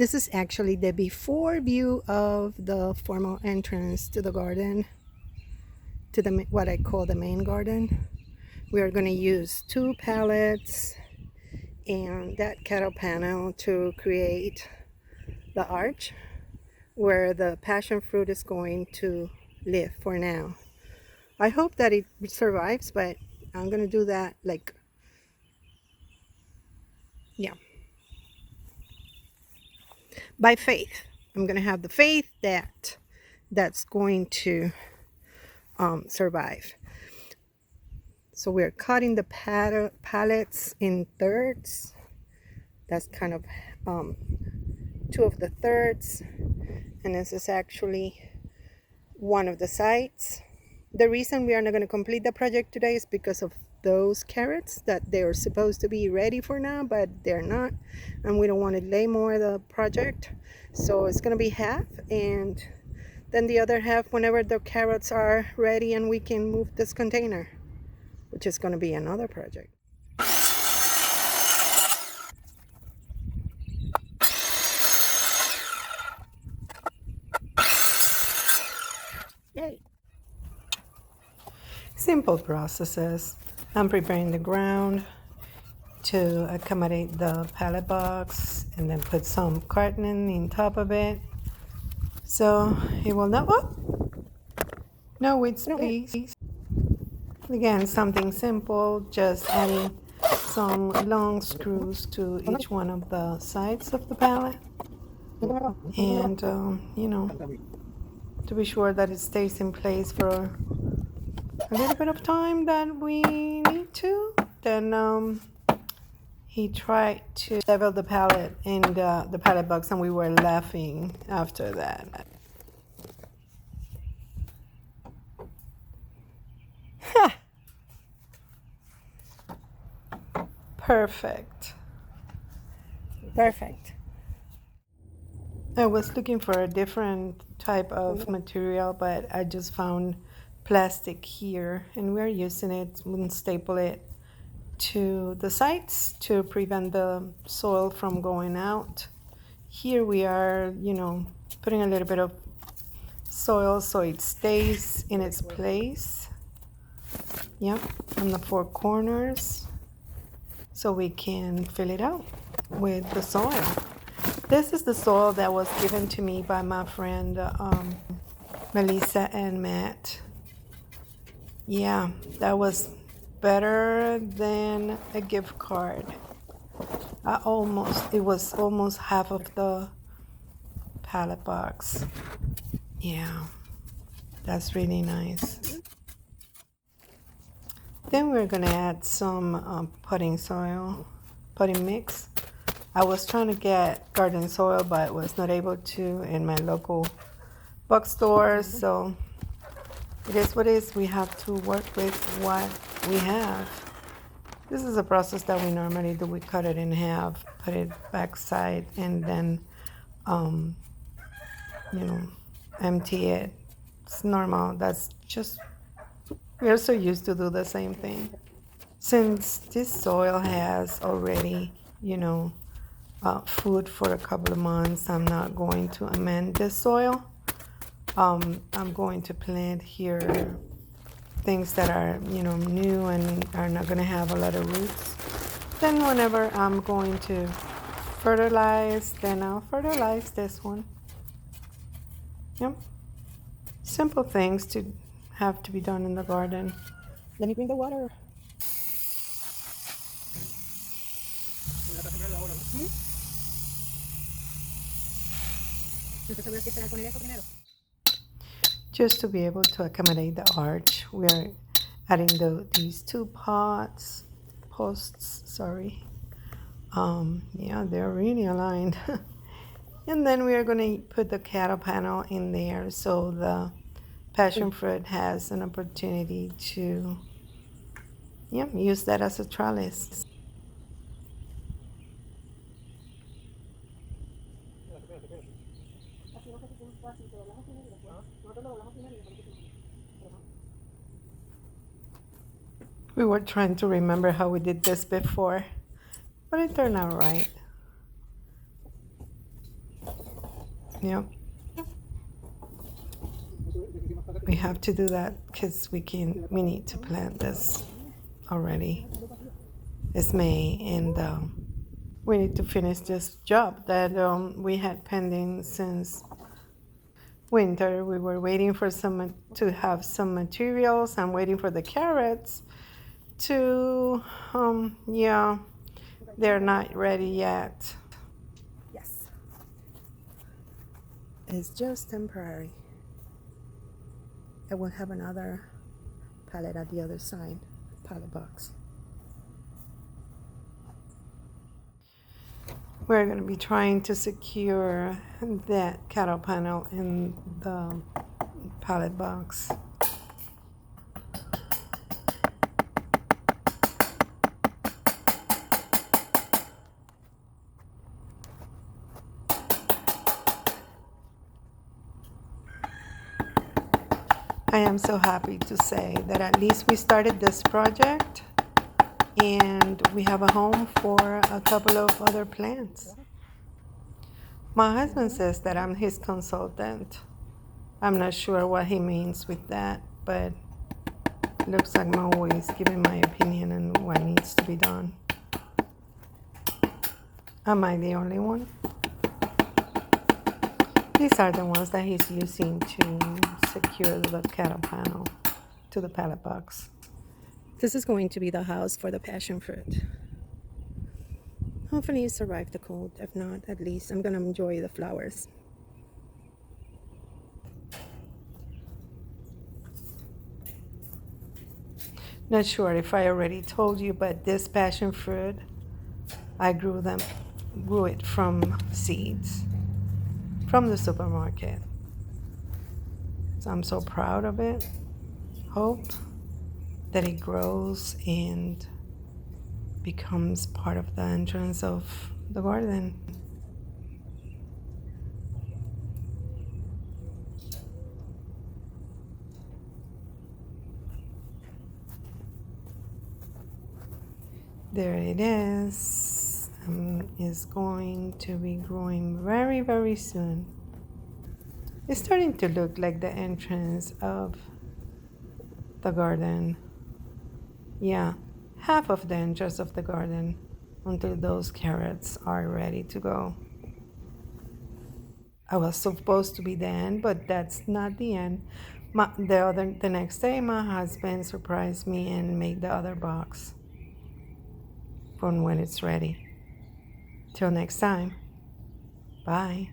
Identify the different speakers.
Speaker 1: This is actually the before view of the formal entrance to the garden, to the what I call the main garden. We are going to use 2 pallets and that cattle panel to create the arch where the passion fruit is going to live for now. I hope that it survives, but I'm going to do that yeah, by faith. I'm going to have the faith that that's going to survive. So we're cutting the pallets in thirds. That's kind of 2 of the thirds, and this is actually one of the sides. The reason we are not going to complete the project today is because of those carrots that they're supposed to be ready for now, but they're not, and we don't want to delay more the project. So it's going to be half, and then the other half whenever the carrots are ready and we can move this container, which is going to be another project. Yay! Simple processes. I'm preparing the ground to accommodate the pallet box and then put some cartoning on top of it so it will not, oh, no weeds please. Again, something simple, just adding some long screws to each one of the sides of the pallet, and you know, to be sure that it stays in place for a little bit of time that we need to. Then he tried to level the pallet in the pallet box, and we were laughing after that. Perfect. Perfect. I was looking for a different type of material, but I just found plastic here, and we're using it. We can staple it to the sides to prevent the soil from going out. Here we are, you know, putting a little bit of soil so it stays in its place. Yep, on the 4 corners, so we can fill it out with the soil. This is the soil that was given to me by my friend Melissa and Matt. Yeah, that was better than a gift card. It was almost half of the pallet box. Yeah, that's really nice. Then we're gonna add some potting mix. I was trying to get garden soil, but was not able to in my local bookstore. So it is what it is. We have to work with what we have. This is a process that we normally do. We cut it in half, put it backside, and then, you know, empty it. It's normal. That's just, we are so used to do the same thing. Since this soil has already, you know, food for a couple of months, I'm not going to amend this soil. I'm going to plant here things that are, you know, new and are not going to have a lot of roots. Then whenever I'm going to fertilize, then I'll fertilize this one. Yep. Simple things to have to be done in the garden. Let me bring the water. Just to be able to accommodate the arch, we're adding these 2 posts. Yeah, they're really aligned. And then we are going to put the cattle panel in there so the passion fruit has an opportunity to, yeah, use that as a trellis. We were trying to remember how we did this before, but it turned out right. Yep. We have to do that because we need to plant this already. It's May, and we need to finish this job that we had pending since winter. We were waiting for to have some materials. I'm waiting for the carrots to yeah, they're not ready yet. Yes, it's just temporary. I will have another pallet at the other side, pallet box. We're going to be trying to secure that cattle panel in the pallet box. I am so happy to say that at least we started this project and we have a home for a couple of other plants. My husband says that I'm his consultant. I'm not sure what he means with that, but it looks like I'm always giving my opinion on what needs to be done. Am I the only one? These are the ones that he's using to secure the cattle panel to the pallet box. This is going to be the house for the passion fruit. Hopefully it survived the cold. If not, at least I'm going to enjoy the flowers. Not sure if I already told you, but this passion fruit, I grew it from seeds from the supermarket. So I'm so proud of it. Hope that it grows and becomes part of the entrance of the garden. There it is. It's going to be growing very, very soon. It's starting to look like the entrance of the garden. Yeah, half of the entrance of the garden until those carrots are ready to go. I was supposed to be the end, but that's not the end. The next day, my husband surprised me and made the other box from when it's ready. Till next time, bye.